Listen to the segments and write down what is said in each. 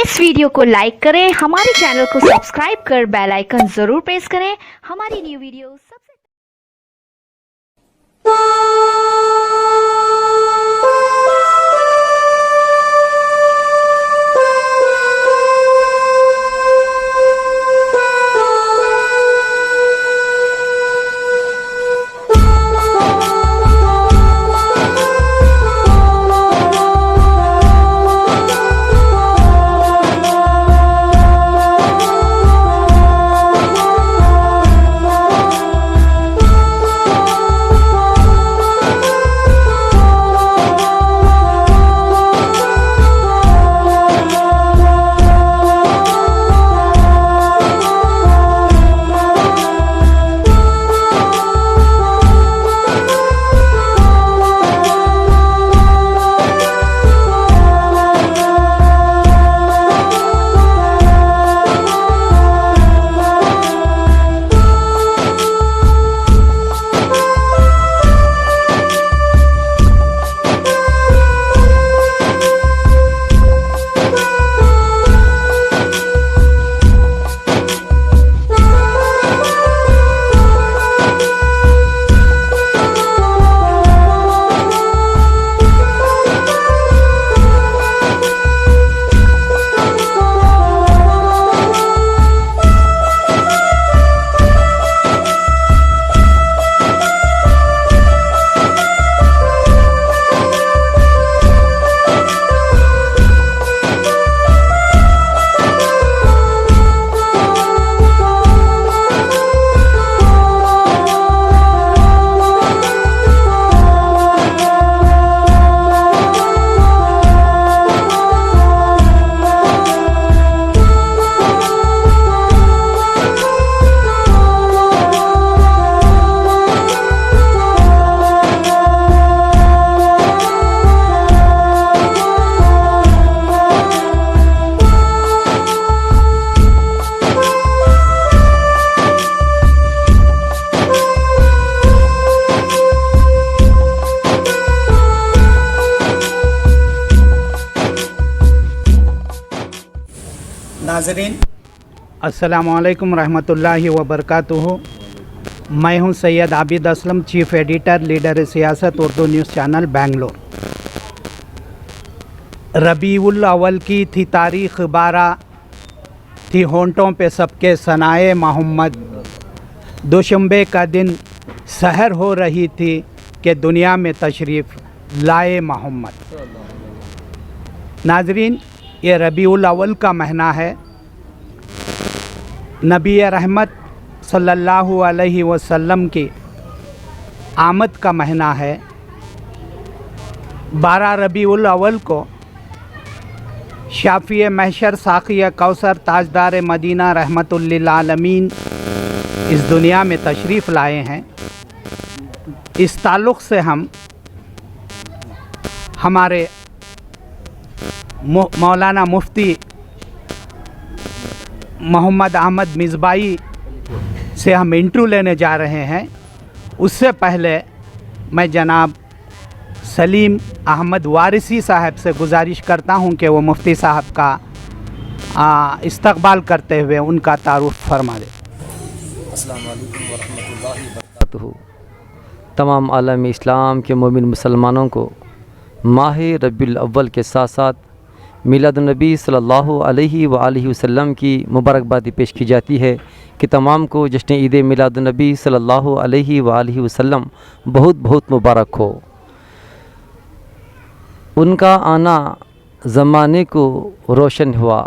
इस वीडियो को लाइक करें, हमारे चैनल को सब्सक्राइब कर बेल आइकन जरूर प्रेस करें हमारी न्यू वीडियो सबसे नाज़रीन अस्सलामु अलैकुम रहमतुल्लाहि व बरकातुहू। मैं हूं Syed Abid Aslam, chief editor, leader सियासत, उर्दू न्यूज़ चैनल बेंगलोर। रबीउल अव्वल की थी तारीख़ 12, थी होंठों पे सबके सनाए मोहम्मद। दोशंबे का दिन सहर हो रही थी कि दुनिया में तशरीफ़ लाए मोहम्मद। नाज़रीन, ये रबीउल अव्वल का महीना है, नबी रहमत सल्लल्लाहु अलैहि वसल्लम की आमद का महीना है। 12 रबीउल अव्वल को शाफ़ी महशर, साक़ी कौसर, ताजदार मदीना रहमतुल लिल आलमीन इस दुनिया में तशरीफ़ लाए हैं। इस ताल्लुक़ से हम हमारे मौलाना मुफ्ती मोहम्मद अहमद मिज़बाई से हम इंटरव्यू लेने जा रहे हैं। उससे पहले मैं जनाब सलीम अहमद वारिसी साहब से गुजारिश करता हूं कि वो मुफ्ती साहब का इस्तकबाल करते हुए उनका तारुफ फरमा दें। अस्सलामु अलैकुम व रहमतुल्लाहि व बरकातुहू। तमाम आलम इस्लाम के मोमिन मुसलमानों को माह रबीउल अव्वल के साथ साथ मिलादुन्नबी सल्लल्लाहु अलैहि व आलिहि वसल्लम की मुबारकबादी पेश की जाती है कि तमाम को जश्न ईद मिलादुन्नबी सल्लल्लाहु अलैहि व आलिहि वसल्लम बहुत बहुत मुबारक हो। उनका आना ज़माने को रोशन हुआ,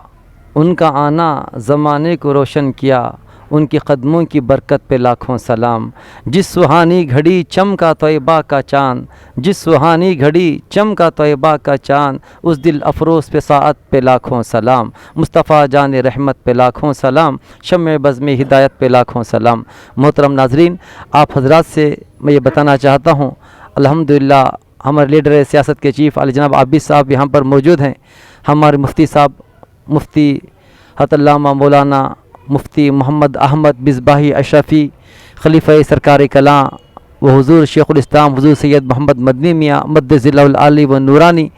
उनका आना ज़माने को रोशन किया, उनके क़दमों की बरकत पे लाखों सलाम। जिस सुहानी घड़ी चमका तौबा का चाँद, जिस सुहानी घड़ी चमका तौबा का चाँद, उस दिल अफरोज़ पे साअत पे लाखों सलाम। मुस्तफ़ा जान रहमत पे लाखों सलाम, शम्मे बज़्म हिदायत पे लाखों सलाम। मोहतरम नाज़रीन, आप हज़रात से मैं ये बताना चाहता हूँ, अल्हम्दुलिल्लाह हमारे लीडर सियासत के चीफ़ अली जनाब आबिद साहब यहाँ पर मौजूद हैं। हमारे मुफ्ती साहब, मुफ्ती हतल्लामा मौलाना मुफ्ती मोहम्मद अहमद मिज़बाही अशरफ़ी, खलीफ़ा सरकार कलां व हुज़ूर शेखुल इस्लाम हुज़ूर सैयद मोहम्मद मदनी मियाँ मद्दज़िल्लाहुल आली व नूरानी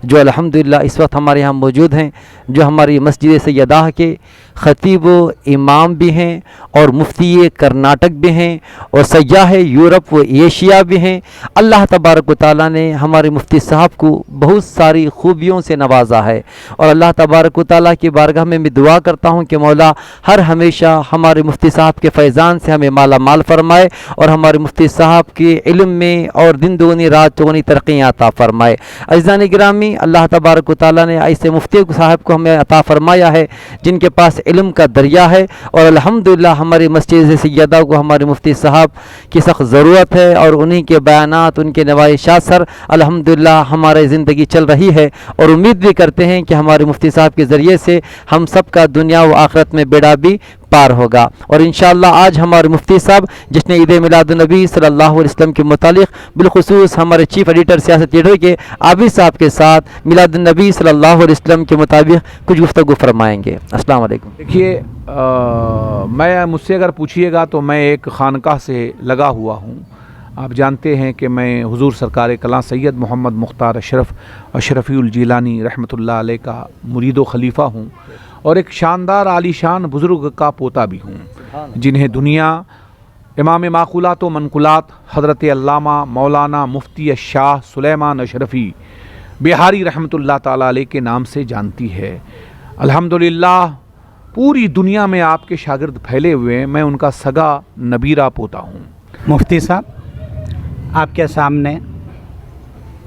جو الحمدللہ اس وقت ہمارے یہاں موجود ہیں، جو ہماری مسجد سیدہ کے خطیب و امام بھی ہیں اور مفتی کرناٹک بھی ہیں اور سیاح یورپ و ایشیا بھی ہیں۔ اللہ تبارک و تعالیٰ نے ہمارے مفتی صاحب کو بہت ساری خوبیوں سے نوازا ہے، اور اللہ تبارک و تعالیٰ کی بارگاہ میں دعا کرتا ہوں کہ مولا ہر ہمیشہ ہمارے مفتی صاحب کے فیضان سے ہمیں مالا مال فرمائے، اور ہمارے مفتی صاحب کے علم میں اور دن دگنی رات چوگنی ترقیاں عطا فرمائے۔ عزیزان گرامی، اللہ تبارک و تعالیٰ نے ایسے مفتی صاحب کو ہمیں عطا فرمایا ہے جن کے پاس علم کا دریا ہے، اور الحمدللہ ہماری مسجد سیدہ کو ہمارے مفتی صاحب کی سخت ضرورت ہے، اور انہی کے بیانات، ان کے نمائشات سر الحمدللہ ہمارے زندگی چل رہی ہے، اور امید بھی کرتے ہیں کہ ہمارے مفتی صاحب کے ذریعے سے ہم سب کا دنیا و آخرت میں بیڑا بھی پار ہوگا۔ اور انشاءاللہ آج ہمارے مفتی صاحب جس نے عید میلاد النبی صلی اللہ علیہ وسلم کے متعلق بالخصوص ہمارے چیف ایڈیٹر سیاست لیڈر کے عابد صاحب کے ساتھ میلاد النبی صلی اللہ علیہ وسلم کے مطابق کچھ گفتگو فرمائیں گے۔ السلام علیکم۔ دیکھیے، مجھ سے اگر پوچھیے گا تو میں ایک خانقاہ سے لگا ہوا ہوں۔ آپ جانتے ہیں کہ میں حضور سرکار کلاں سید محمد مختار اشرفی الجیلانی رحمۃ اللہ علیہ کا مرید و خلیفہ ہوں، اور ایک شاندار عالی شان بزرگ کا پوتا بھی ہوں، جنہیں دنیا امام معقولات و منقولات حضرت علامہ مولانا مفتی شاہ سلیمان اشرفی بہاری رحمۃ اللہ تعالیٰ علیہ کے نام سے جانتی ہے۔ الحمدللہ پوری دنیا میں آپ کے شاگرد پھیلے ہوئے ہیں، میں ان کا سگا نبیرہ پوتا ہوں۔ مفتی صاحب، آپ کے سامنے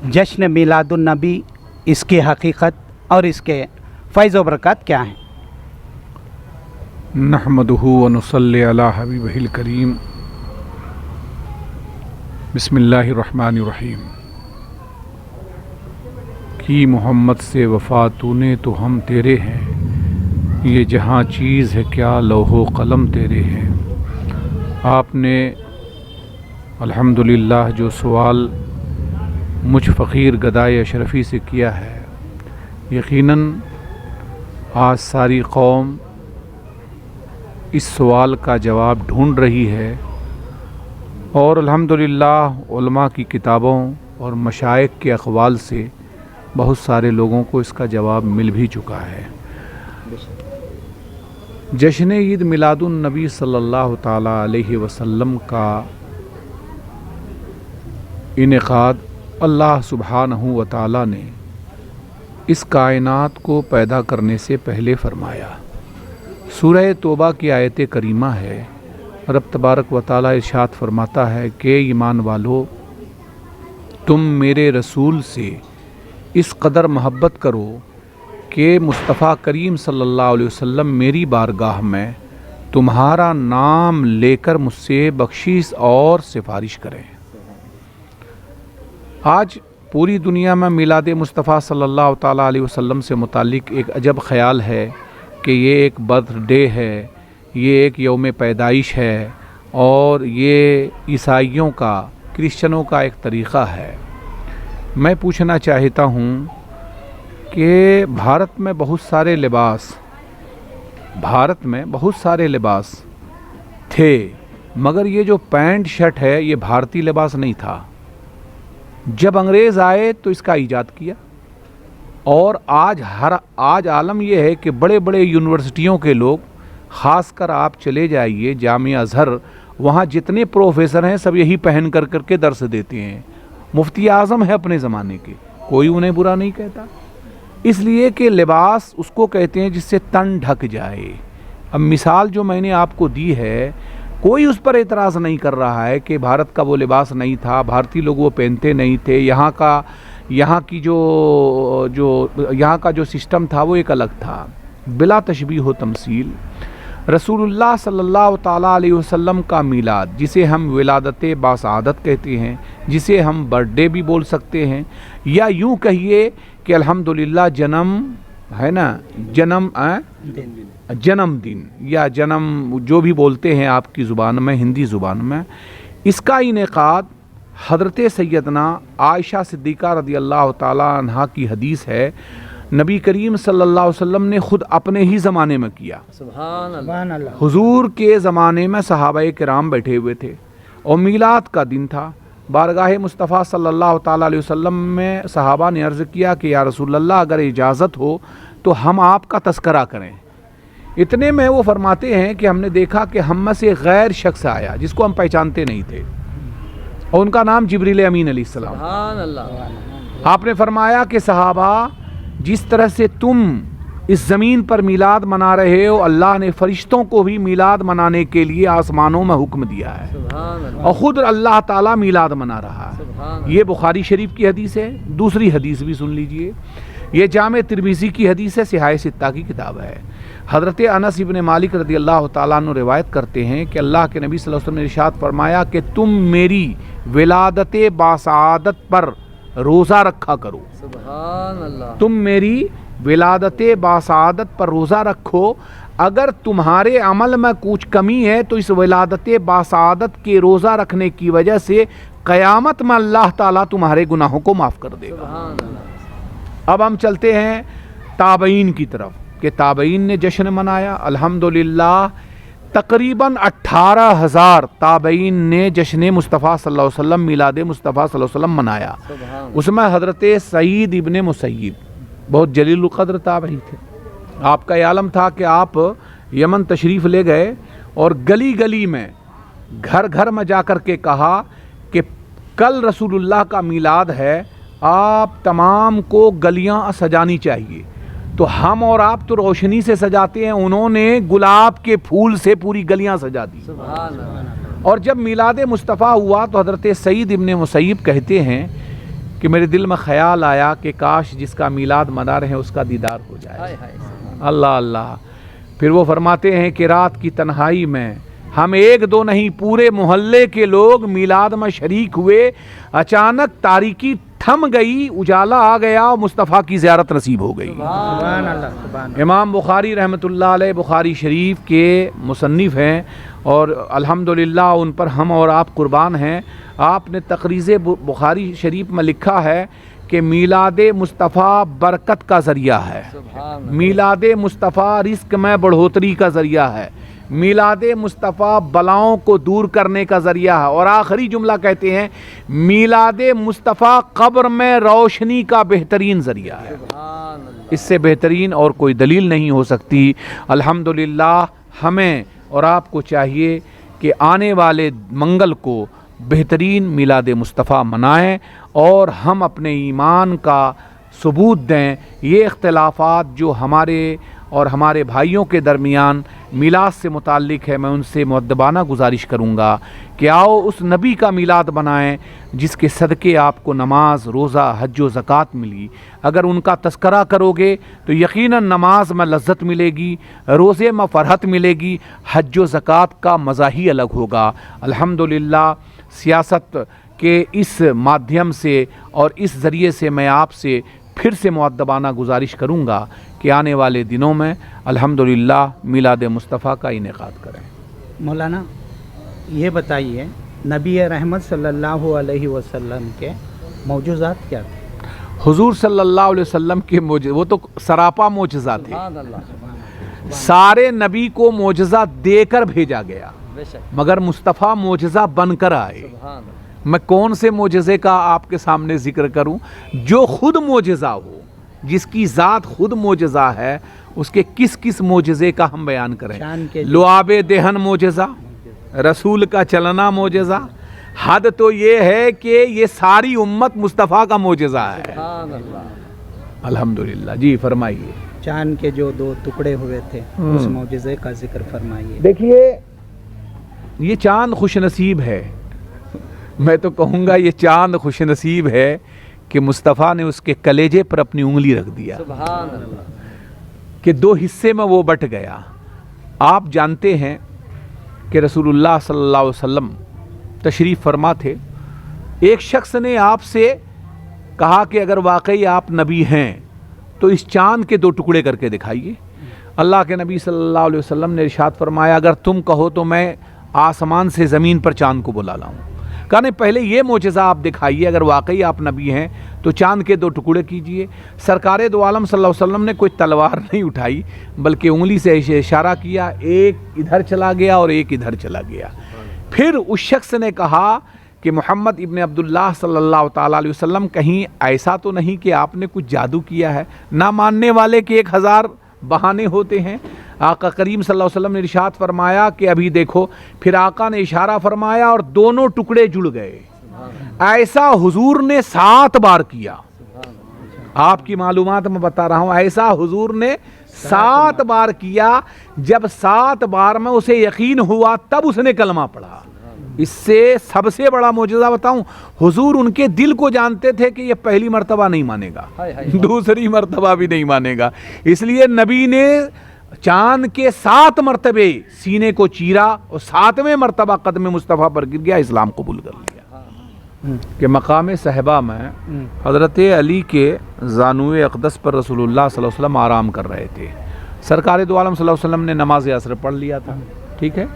جشن میلاد النبی، اس کی حقیقت اور اس کے فیض و برکات کیا ہیں؟ نحمدہ و نصلی علی حبیبہ الکریم، بسم اللہ الرحمن الرحیم۔ کی محمد سے وفا تو نے تو ہم تیرے ہیں، یہ جہاں چیز ہے کیا لوح و قلم تیرے ہیں۔ آپ نے الحمدللہ جو سوال مجھ فقیر گدائے اشرفی سے کیا ہے، یقیناً آج ساری قوم اس سوال کا جواب ڈھونڈ رہی ہے، اور الحمدللہ علماء کی کتابوں اور مشائخ کے اقوال سے بہت سارے لوگوں کو اس کا جواب مل بھی چکا ہے۔ جشن عید میلاد النبی صلی اللہ تعالیٰ علیہ وسلم کا انعقاد اللہ سبحانہ و تعالیٰ نے اس کائنات کو پیدا کرنے سے پہلے فرمایا۔ سورہ توبہ کی آیت کریمہ ہے، رب تبارک و تعالیٰ ارشاد فرماتا ہے کہ ایمان والو، تم میرے رسول سے اس قدر محبت کرو کہ مصطفیٰ کریم صلی اللہ علیہ وسلم میری بارگاہ میں تمہارا نام لے کر مجھ سے بخشش اور سفارش کریں۔ آج پوری دنیا میں میلاد مصطفیٰ صلی اللہ تعالیٰ علیہ وسلم سے متعلق ایک عجب خیال ہے کہ یہ ایک برتھ ڈے ہے، یہ ایک یوم پیدائش ہے، اور یہ عیسائیوں کا، کرسچنوں کا ایک طریقہ ہے۔ میں پوچھنا چاہتا ہوں کہ بھارت میں بہت سارے لباس تھے، مگر یہ جو پینٹ شرٹ ہے یہ بھارتی لباس نہیں تھا۔ جب انگریز آئے تو اس کا ایجاد کیا، اور آج عالم یہ ہے کہ بڑے بڑے یونیورسٹیوں کے لوگ، خاص کر آپ چلے جائیے جامعہ ازہر، وہاں جتنے پروفیسر ہیں سب یہی پہن کر کے درس دیتے ہیں۔ مفتی اعظم ہے اپنے زمانے کے، کوئی انہیں برا نہیں کہتا، اس لیے کہ لباس اس کو کہتے ہیں جس سے تن ڈھک جائے۔ اب مثال جو میں نے آپ کو دی ہے، کوئی اس پر اعتراض نہیں کر رہا ہے کہ بھارت کا وہ لباس نہیں تھا، بھارتی لوگ وہ پہنتے نہیں تھے، یہاں کا جو سسٹم تھا وہ ایک الگ تھا۔ بلا تشبیہ و تمثیل رسول اللہ صلی اللہ تعالیٰ علیہ وسلم کا میلاد، جسے ہم ولادت باسعادت کہتے ہیں، جسے ہم برتھ ڈے بھی بول سکتے ہیں، یا یوں کہیے کہ الحمدللہ جنم ہے نا، جنم دن یا جنم جو بھی بولتے ہیں آپ کی زبان میں، ہندی زبان میں، اس کا انعقاد حضرت سیدنا عائشہ صدیقہ رضی اللہ تعالیٰ عنہ کی حدیث ہے، نبی کریم صلی اللہ علیہ وسلم نے خود اپنے ہی زمانے میں کیا۔ سبحان اللہ۔ حضور کے زمانے میں صحابہ کرام بیٹھے ہوئے تھے، اور میلاد کا دن تھا، बारगाह मुस्तफ़ा सल्लल्लाहु ताला अलैहि वसल्लम में सहाबा ने अर्ज़ किया कि या रसूल अल्लाह अगर इजाज़त हो तो हम आपका तस्करा करें। इतने में वो फरमाते हैं कि हमने देखा कि हम में से गैर शख्स आया जिसको हम पहचानते नहीं थे और उनका नाम जिब्रील अमीन अलैहिस्सलाम। सुभान अल्लाह। आपने फरमाया कि सहाबा जिस तरह से तुम इस ज़मीन पर मीलाद मना रहे हो, अल्लाह ने फ़रिश्तों को भी मीलाद मनाने के लिए आसमानों में हुक्म दिया है सुभान अल्लाह। और ख़ुद अल्लाह ताला मीलाद मना रहा है। सुभान ये बुखारी शरीफ की हदीस है। दूसरी हदीस भी सुन लीजिए, ये जामे तिरमिज़ी की हदीस है, सिहाए सित्ता की किताब है। हज़रत अनस इब्न मालिक रज़ी अल्लाह ताला अन्हु रिवायत करते हैं कि अल्लाह के नबी सल्लल्लाहु अलैहि वसल्लम ने इरशाद फरमाया कि तुम मेरी विलादत बासआदत पर रोज़ा रखा करो। सुभान अल्लाह। तुम मेरी विलादत बासआदत पर रोज़ा रखो। अगर तुम्हारे अमल में कुछ कमी है तो इस विलादत बासआदत के रोज़ा रखने की वजह से क़यामत में अल्लाह ताला तुम्हारे गुनाहों को माफ़ कर देगा। सुभान अल्लाह। अब हम चलते हैं ताबईन की तरफ कि ताबईन ने जश्न मनाया। अल्हम्दुलिल्लाह तकरीबन 18,000 ताबईन ने जश्न मुस्तफ़ा सल्लल्लाहु अलैहि वसल्लम मिलाद मुस्तफ़ा सल्लल्लाहु अलैहि वसल्लम मनाया। सुभान। उसमें हज़रत सईद इब्न मुसय्यब बहुत जलील क़द्र ताबई थे। आपका ये आलम था कि आप यमन तशरीफ़ ले गए और गली गली में घर घर में जा कर के कहा कि कल रसूलुल्लाह का मीलाद है, आप तमाम को गलियां सजानी चाहिए। तो हम और आप तो रोशनी से सजाते हैं, उन्होंने गुलाब के फूल से पूरी गलियां सजा दी। सुभान अल्लाह। और जब मिलाद मुस्तफ़ा हुआ तो हज़रत सईद इब्न मुसय्यब कहते हैं कि मेरे दिल में ख़याल आया कि काश जिसका मीलाद मना रहे हैं उसका दीदार हो जाए। हाय हाय। अल्लाह अल्लाह। फिर वो फरमाते हैं कि रात की तन्हाई में हम एक दो नहीं पूरे मोहल्ले के लोग मीलाद में शरीक हुए। अचानक तारीकी थम गई, उजाला आ गया और मुस्तफ़ा की ज़ियारत नसीब हो गई। सुभान अल्लाह, सुभान अल्लाह। इमाम बुखारी रहमतुल्लाह अलैह बुखारी शरीफ के मुसन्निफ़ हैं और अल्हम्दुलिल्लाह उन पर हम और आप कुर्बान हैं। आपने तक़रीज़े बुखारी शरीफ में लिखा है कि मीलाद मुस्तफ़ा बरकत का ज़रिया है, सुभान। मीलाद मुस्तफ़ा रिस्क में बढ़ोतरी का ज़रिया है, मीलाद मुस्तफ़ा बलाओं को दूर करने का ज़रिया है। और आखिरी जुमला कहते हैं मीलाद मुस्तफ़ा कब्र में रोशनी का बेहतरीन ज़रिया है। सुभान अल्लाह। इससे बेहतरीन और कोई दलील नहीं हो सकती। अल्हम्दुलिल्लाह हमें और आपको चाहिए कि आने वाले मंगल को बेहतरीन मिलाद मुस्तफ़ा मनाएं और हम अपने ईमान का सबूत दें। ये इख्तिलाफ़ात जो हमारे और हमारे भाइयों के दरमियान मिलाद से मुताल्लिक़ है, मैं उनसे मुअद्दबाना गुजारिश करूँगा कि आओ उस नबी का मिलाद बनाएं जिसके सदक़े आपको नमाज, रोज़ा, हज व ज़कात मिली। अगर उनका तस्करा करोगे तो यकीनन नमाज में लज्जत मिलेगी, रोज़े में फ़रहत मिलेगी, हज व ज़कात का मज़ा ही अलग होगा। अल्हम्दुलिल्लाह सियासत के इस माध्यम से और इस ज़रिए से मैं आपसे फिर से मुअद्दबाना गुजारिश करूँगा कि आने वाले दिनों में अल्हम्दुलिल्लाह मिलाद मुस्तफ़ा का इनेकाद करें। मौलाना ये बताइए नबी रहमत सल्लल्लाहु अलैहि वसल्लम के मौजूज़ात क्या थे? हुजूर सल्लल्लाहु अलैहि वसल्लम के वो तो सरापा मोजज़ा थे। सुभान अल्लाह। सारे नबी को मोजज़ा देकर भेजा गया, बेशक। मगर मुस्तफ़ा मोजज़ा बनकर आए। सुभान अल्लाह। मैं कौन से मोजज़े का आपके सामने ज़िक्र करूं? जो खुद मोजज़ा हो, जिसकी ज़ात खुद मोजज़ा है, उसके किस किस मोजज़े का हम बयान करें? शान के लुआबे देहन मोजज़ा, रसूल का चलना मोजज़ा। हद तो ये है कि ये सारी उम्मत मुस्तफ़ा का मोजज़ा है। सुभान अल्लाह। अल्हम्दुलिल्लाह। जी फरमाइए। चांद के जो 2 टुकड़े हुए थे उस मौजज़े का जिक्र फरमाइए। देखिए ये चांद खुशनसीब है, मैं तो कहूँगा ये चांद खुशनसीब है कि मुस्तफ़ा ने उसके कलेजे पर अपनी उंगली रख दिया सुभान अल्लाह। कि 2 हिस्से में वो बट गया। आप जानते हैं कि रसूलुल्लाह सल्लल्लाहु अलैहि वसल्लम तशरीफ़ फरमा थे। एक शख्स ने आपसे कहा कि अगर वाकई आप नबी हैं तो इस चांद के 2 टुकड़े करके दिखाइए। अल्लाह के नबी सल्लल्लाहु अलैहि वसल्लम ने इरशाद फरमाया अगर तुम कहो तो मैं आसमान से ज़मीन पर चांद को बुला लाऊं। कहा नहीं, पहले ये मोजज़ा आप दिखाइए, अगर वाकई आप नबी हैं तो चांद के 2 टुकड़े कीजिए। सरकार दो आलम सल्लल्लाहु अलैहि वसल्लम ने कोई तलवार नहीं उठाई बल्कि उंगली से इशारा किया, एक इधर चला गया और एक इधर चला गया। फिर उस शख्स ने कहा کہ محمد ابن عبداللہ صلی اللہ تعالیٰ علیہ وسلم کہیں ایسا تو نہیں کہ آپ نے کچھ جادو کیا ہے؟ نہ ماننے والے کے 1000 بہانے ہوتے ہیں۔ آقا کریم صلی اللہ علیہ وسلم نے ارشاد فرمایا کہ ابھی دیکھو، پھر آقا نے اشارہ فرمایا اور دونوں ٹکڑے جڑ گئے۔ ایسا حضور نے 7 بار کیا۔ آپ کی معلومات میں بتا رہا ہوں، ایسا حضور نے 7 بار کیا۔ جب 7 بار میں اسے یقین ہوا تب اس نے کلمہ پڑھا۔ اس سے سب سے بڑا معجزہ بتاؤں، حضور ان کے دل کو جانتے تھے کہ یہ پہلی مرتبہ نہیں مانے گا، دوسری مرتبہ بھی نہیں مانے گا، اس لیے نبی نے چاند کے 7 مرتبے سینے کو چیرا اور 7ویں مرتبہ قدم مصطفیٰ پر گر گیا، اسلام قبول کر لیا۔ کہ مقام صحبہ میں حضرت علی کے زانوئے اقدس پر رسول اللہ صلی اللہ علیہ وسلم آرام کر رہے تھے۔ سرکار دو عالم صلی اللہ علیہ وسلم نے نماز عصر پڑھ لیا تھا، ٹھیک ہے۔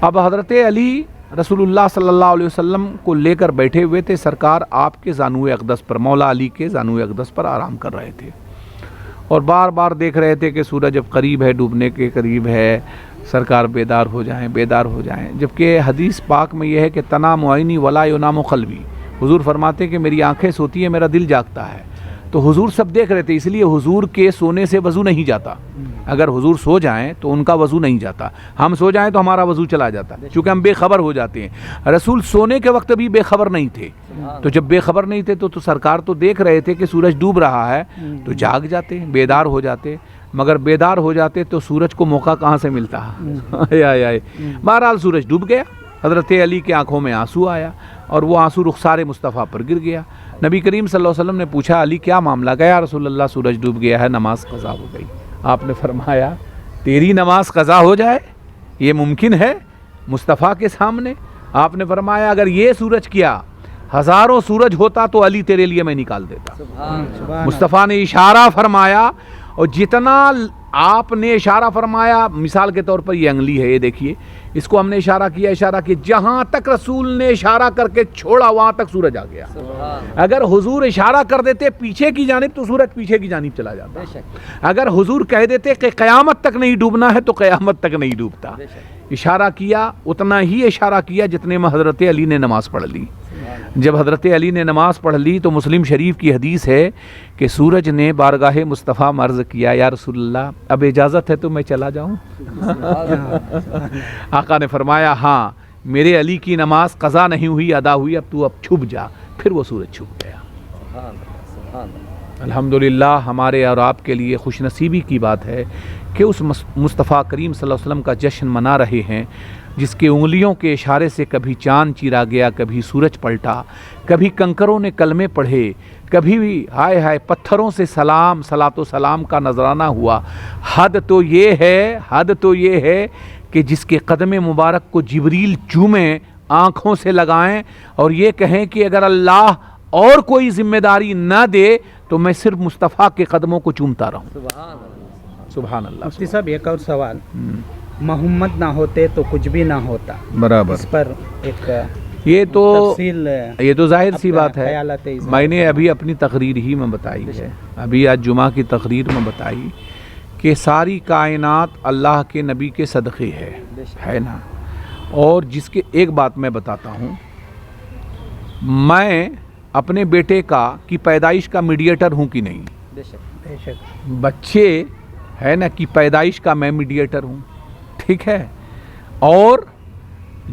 اب حضرت علی رسول اللہ صلی اللہ علیہ وسلم کو لے کر بیٹھے ہوئے تھے، سرکار آپ کے زانوئے اقدس پر، مولا علی کے زانوئے اقدس پر آرام کر رہے تھے، اور بار بار دیکھ رہے تھے کہ سورج اب قریب ہے، ڈوبنے کے قریب ہے، سرکار بیدار ہو جائیں، بیدار ہو جائیں۔ جبکہ حدیث پاک میں یہ ہے کہ تنام عینی ولا ینام قلبی، حضور فرماتے ہیں کہ میری آنکھیں سوتی ہیں، میرا دل جاگتا ہے۔ تو حضور سب دیکھ رہے تھے، اس لیے حضور کے سونے سے وضو نہیں جاتا۔ اگر حضور سو جائیں تو ان کا وضو نہیں جاتا، ہم سو جائیں تو ہمارا وضو چلا جاتا ہے، چونکہ ہم بے خبر ہو جاتے ہیں۔ رسول سونے کے وقت بھی بے خبر نہیں تھے، تو جب بے خبر نہیں تھے تو سرکار تو دیکھ رہے تھے کہ سورج ڈوب رہا ہے، تو جاگ جاتے، بیدار ہو جاتے، مگر بیدار ہو جاتے تو سورج کو موقع کہاں سے ملتا؟ بہرحال سورج ڈوب گیا، حضرت علی کے آنکھوں میں آنسو آیا اور وہ آنسو رخسار مصطفیٰ پر گر گیا۔ نبی کریم صلی اللہ علیہ وسلم نے پوچھا علی کیا معاملہ؟ گیا رسول اللہ سورج ڈوب گیا ہے، نماز قضا ہو گئی۔ آپ نے فرمایا تیری نماز قضا ہو جائے یہ ممکن ہے مصطفیٰ کے سامنے؟ آپ نے فرمایا اگر یہ سورج کیا 1000 سورج ہوتا تو علی تیرے لیے میں نکال دیتا۔ مصطفیٰ نے اشارہ فرمایا، اور جتنا آپ نے اشارہ فرمایا، مثال کے طور پر یہ انگلی ہے، یہ دیکھیے، اس کو ہم نے اشارہ کیا، جہاں تک رسول نے اشارہ کر کے چھوڑا وہاں تک سورج آ گیا۔ اگر حضور اشارہ کر دیتے پیچھے کی جانب تو سورج پیچھے کی جانب چلا جاتا۔ اگر حضور کہہ دیتے کہ قیامت تک نہیں ڈوبنا ہے تو قیامت تک نہیں ڈوبتا۔ اشارہ کیا، اتنا ہی اشارہ کیا جتنے میں حضرت علی نے نماز پڑھ لی۔ جب حضرت علی نے نماز پڑھ لی تو مسلم شریف کی حدیث ہے کہ سورج نے بارگاہ مصطفیٰ میں عرض کیا یا رسول اللہ اب اجازت ہے تو میں چلا جاؤں؟ آقا نے فرمایا ہاں، میرے علی کی نماز قضا نہیں ہوئی، ادا ہوئی، اب تو اب چھپ جا۔ پھر وہ سورج چھپ گیا۔ الحمدللہ ہمارے اور آپ کے لیے خوش نصیبی کی بات ہے کہ اس مصطفیٰ کریم صلی اللہ علیہ وسلم کا جشن منا رہے ہیں جس کے انگلیوں کے اشارے سے کبھی چاند چیرا گیا، کبھی سورج پلٹا، کبھی کنکروں نے کلمے پڑھے، کبھی بھی ہائے ہائے پتھروں سے سلام صلاۃ و سلام کا نذرانہ ہوا۔ حد تو یہ ہے کہ جس کے قدم مبارک کو جبریل چومیں، آنکھوں سے لگائیں اور یہ کہیں کہ اگر اللہ اور کوئی ذمہ داری نہ دے تو میں صرف مصطفیٰ کے قدموں کو چومتا رہوں۔ سبحان اللہ۔ مفتی صاحب ایک اور سوال، محمد نہ ہوتے تو کچھ بھی نہ ہوتا، برابر، اس پر ایک یہ تو ظاہر سی بات ہے۔ خیالات میں نے ابھی اپنی تقریر ہی میں بتائی ہے، ابھی آج جمعہ کی تقریر میں بتائی کہ ساری کائنات اللہ کے نبی کے صدقے ہے نا۔ اور جس کے ایک بات میں بتاتا ہوں، میں اپنے بیٹے کی پیدائش کا میڈیٹر ہوں کہ نہیں؟ بے شک بچے ہے نا کی پیدائش کا میں میڈیٹر ہوں، ٹھیک ہے۔ اور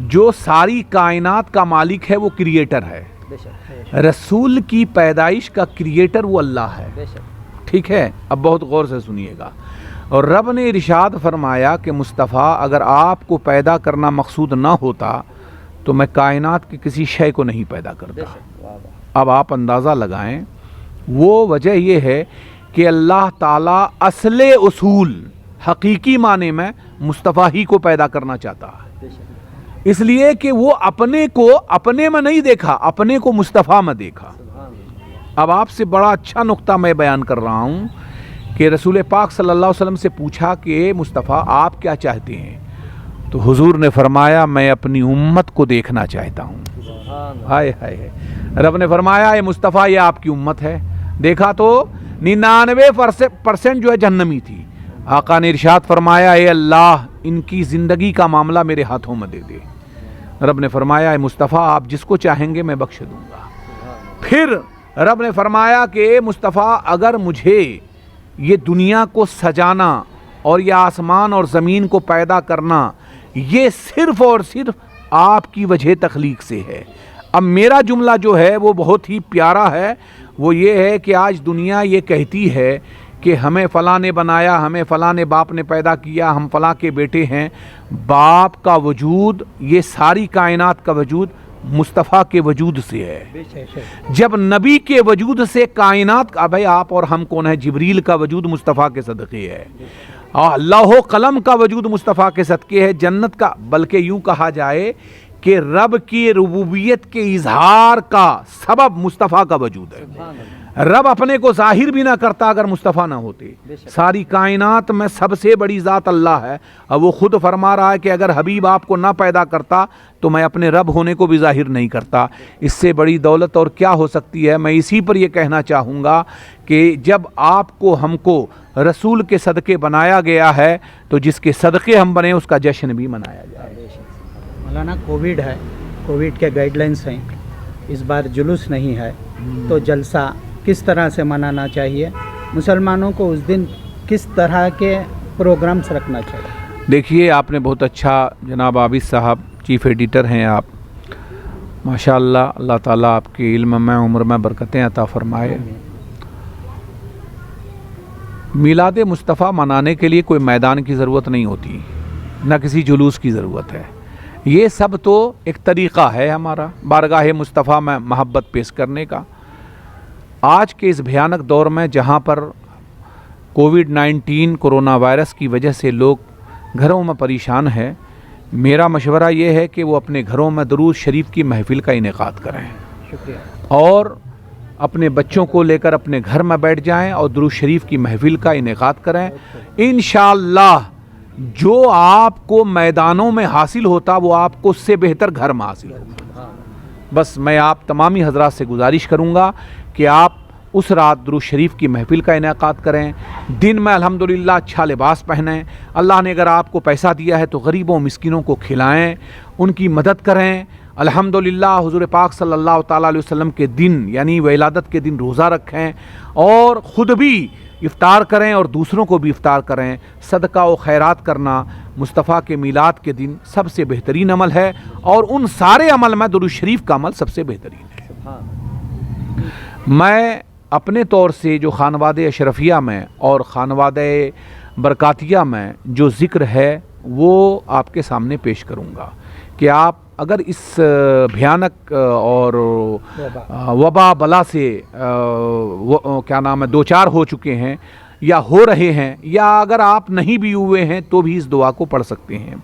جو ساری کائنات کا مالک ہے وہ کریٹر ہے، رسول کی پیدائش کا کریٹر وہ اللہ ہے، ٹھیک ہے۔ اب بہت غور سے سنیے گا۔ اور رب نے ارشاد فرمایا کہ مصطفیٰ اگر آپ کو پیدا کرنا مقصود نہ ہوتا تو میں کائنات کی کسی شے کو نہیں پیدا کرتا۔ اب آپ اندازہ لگائیں، وہ وجہ یہ ہے کہ اللہ تعالیٰ اصل اصول حقیقی معنی میں مصطفیٰ ہی کو پیدا کرنا چاہتا ہے، اس لیے کہ وہ اپنے کو اپنے میں نہیں دیکھا، اپنے کو مصطفیٰ میں دیکھا۔ اب آپ سے بڑا اچھا نقطہ میں بیان کر رہا ہوں کہ رسول پاک صلی اللہ علیہ وسلم سے پوچھا کہ مصطفیٰ آپ کیا چاہتے ہیں؟ تو حضور نے فرمایا میں اپنی امت کو دیکھنا چاہتا ہوں۔ ہائے ہائے، رب نے فرمایا اے مصطفیٰ یہ آپ کی امت ہے۔ دیکھا تو 99% جو ہے جہنمی تھی۔ آقا نے ارشاد فرمایا اے اللہ ان کی زندگی کا معاملہ میرے ہاتھوں میں دے دے۔ रब ने फरमाया मुस्तफ़ा आप जिसको चाहेंगे मैं बख्श दूंगा। फिर रब ने फरमाया कि मुस्तफ़ा अगर मुझे ये दुनिया को सजाना और ये आसमान और ज़मीन को पैदा करना ये सिर्फ़ और सिर्फ आपकी वजह तख्लीक से है। अब मेरा जुमला जो है वो बहुत ही प्यारा है, वो ये है कि आज दुनिया ये कहती है कि हमें फ़लाँ ने बनाया, हमें फ़लाँ ने बाप ने पैदा किया, हम फ़लाँ के बेटे हैं। बाप का वजूद, ये सारी कायनात का वजूद मुस्तफ़ा के वजूद से है। जब नबी के वजूद से कायनात का, भाई आप और हम कौन है, जिब्रील का वजूद मुस्तफ़ा के सदक़े है, लौह कलम का वजूद मुस्तफ़ा के सदक़े है, जन्नत का, बल्कि यूँ कहा जाए कि रब की रुबूबियत के इजहार का सबब मुस्तफ़ा का वजूद है। रब अपने को ज़ाहिर भी ना करता अगर मुस्तफ़ा ना होते। सारी कायनात में सबसे बड़ी ज़ात अल्लाह है। अब वो खुद फरमा रहा है कि अगर हबीब आपको ना पैदा करता तो मैं अपने रब होने को भी ज़ाहिर नहीं करता। इससे बड़ी दौलत और क्या हो सकती है। मैं इसी पर ये कहना चाहूँगा कि जब आपको हमको रसूल के सदक़े बनाया गया है तो जिसके सदक़े हम बने उसका जश्न भी मनाया जाए। मौलाना कोविड है, कोविड के गाइडलाइंस हैं, इस बार जुलूस नहीं है, तो जलसा किस तरह से मनाना चाहिए, मुसलमानों को उस दिन किस तरह के प्रोग्राम्स रखना चाहिए? देखिए आपने बहुत अच्छा, जनाब आबिद साहब चीफ़ एडिटर हैं आप, माशाअल्लाह, अल्लाह ताला आपके इल्म में उम्र में बरकतें अता फरमाए। मिलाद मुस्तफ़ा मनाने के लिए कोई मैदान की ज़रूरत नहीं होती, न किसी जुलूस की ज़रूरत है। ये सब तो एक तरीक़ा है हमारा बारगाह मुस्तफ़ा में महब्बत पेश करने का। आज के इस भयानक दौर में जहाँ पर कोविड-19 कोरोना वायरस की वजह से लोग घरों में परेशान हैं, मेरा मशवरा ये है कि वो अपने घरों में दरूद शरीफ की महफ़िल का इनेकाद करें। शुक्रिया। और अपने बच्चों को लेकर अपने घर में बैठ जाएं और दरूद शरीफ की महफ़िल का इनेकाद करें। इंशाअल्लाह जो आपको मैदानों में हासिल होता वो आपको उससे बेहतर घर में हासिल होगा। बस मैं आप तमामी हजरात से गुजारिश करूँगा कि आप उस रात दुरूद शरीफ की महफ़िल का इनेकाद करें। दिन में अल्हम्दुलिल्लाह अच्छा लिबास पहनें। अल्लाह ने अगर आपको पैसा दिया है तो गरीबों मिस्किनों को खिलाएं, उनकी मदद करें। अल्हम्दुलिल्लाह हुज़ूर पाक सल्लल्लाहु ताला अलैहि वसल्लम के दिन यानी विलादत के दिन रोज़ा रखें और ख़ुद भी इफ्तार करें और दूसरों को भी इफ्तार करें। सदका व खैरात करना मुस्तफ़ा के मीलाद के दिन सबसे बेहतरीन अमल है और उन सारे अमल में दुरूद शरीफ का अमल सबसे बेहतरीन है। मैं अपने तौर से जो खानवादे अशरफिया में और खानवादे बरकातिया में जो ज़िक्र है वो आपके सामने पेश करूँगा कि आप अगर इस भयानक और वबा बला से क्या नाम है दो चार हो चुके हैं या हो रहे हैं या अगर आप नहीं भी हुए हैं तो भी इस दुआ को पढ़ सकते हैं।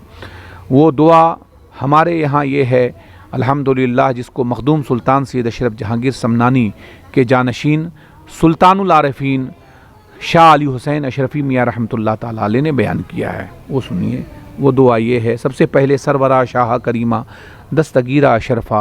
वो दुआ हमारे यहाँ ये है अल्हम्दुलिल्लाह, जिसको मखदूम सुल्तान सैयद अशरफ जहांगीर समनानी के जानशीन सुल्तानुल आरिफीन शाह अली हुसैन अशरफी मियाँ रहमतुल्लाह ताला अलैह ने बयान किया है। वो सुनिए। वो दुआ ये है, सबसे पहले सरवरा शाह करीमा दस्तगीरा अशरफा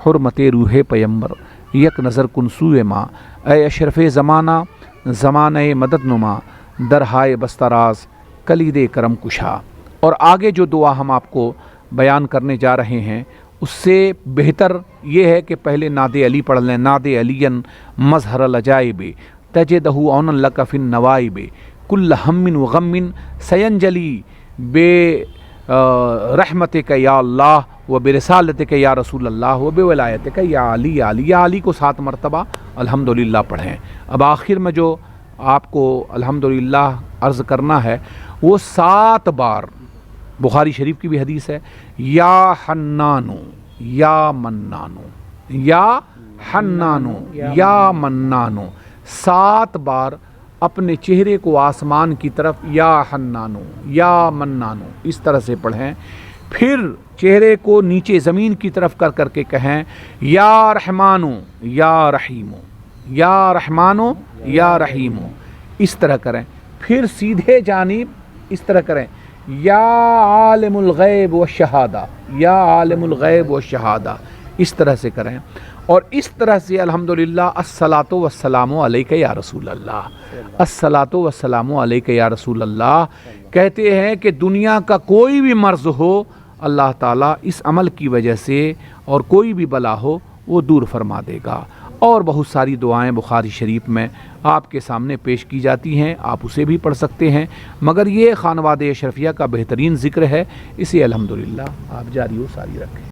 हुर्मते रूहे पैम्बर यक नज़र कुनसूए माँ ए अशरफ ज़माना ज़माने मदद नुमा दरहाए बस्तराज कलीदे करम कुशा। और आगे जो दुआ हम आपको बयान करने जा रहे हैं उससे बेहतर ये है कि पहले नादे अली पढ़ लें। नादे अलीन मजहर लजाइबे तजदहु औनन लकफ़िन नवाइबे कुल्ल हम्मिन व गम्मिन सयंजली बे रहमत का या अल्लाह व बेरसालत का या रसूल अल्लाह व बेवलायत का या अली। या अली को 7 मरतबा अल्हम्दुलिल्लाह पढ़ें। अब आखिर में जो आपको अल्हम्दुलिल्लाह अर्ज़ करना है वो 7 बार, बुखारी शरीफ की भी हदीस है, या हन्नानो या मन्नानो या हन्नानो या मन्नानो 7 बार अपने चेहरे को आसमान की तरफ या हन्नानो या मन्नानो इस तरह से पढ़ें। फिर चेहरे को नीचे ज़मीन की तरफ कर करके कहें या रहमानो या रहीमो या रहमानो या रहीमो, इस तरह करें। फिर सीधे जानिब इस तरह करें या आलिमुल गैब व शहादा या आलिमुल गैब व शहादा, इस तरह से करें। और इस तरह से अल्हम्दुलिल्लाह अस्सलातु वस्सलामु अलैका या रसूल अल्लाह, अस्सलातु वस्सलामु अलैका या रसूल अल्लाह कहते हैं कि दुनिया का कोई भी मर्ज़ हो اللہ تعالیٰ اس عمل کی وجہ سے اور کوئی بھی بلا ہو وہ دور فرما دے گا۔ اور بہت ساری دعائیں بخاری شریف میں آپ کے سامنے پیش کی جاتی ہیں، آپ اسے بھی پڑھ سکتے ہیں، مگر یہ خانوادہ اشرفیہ کا بہترین ذکر ہے، اسے الحمدللہ آپ جاری و ساری رکھیں۔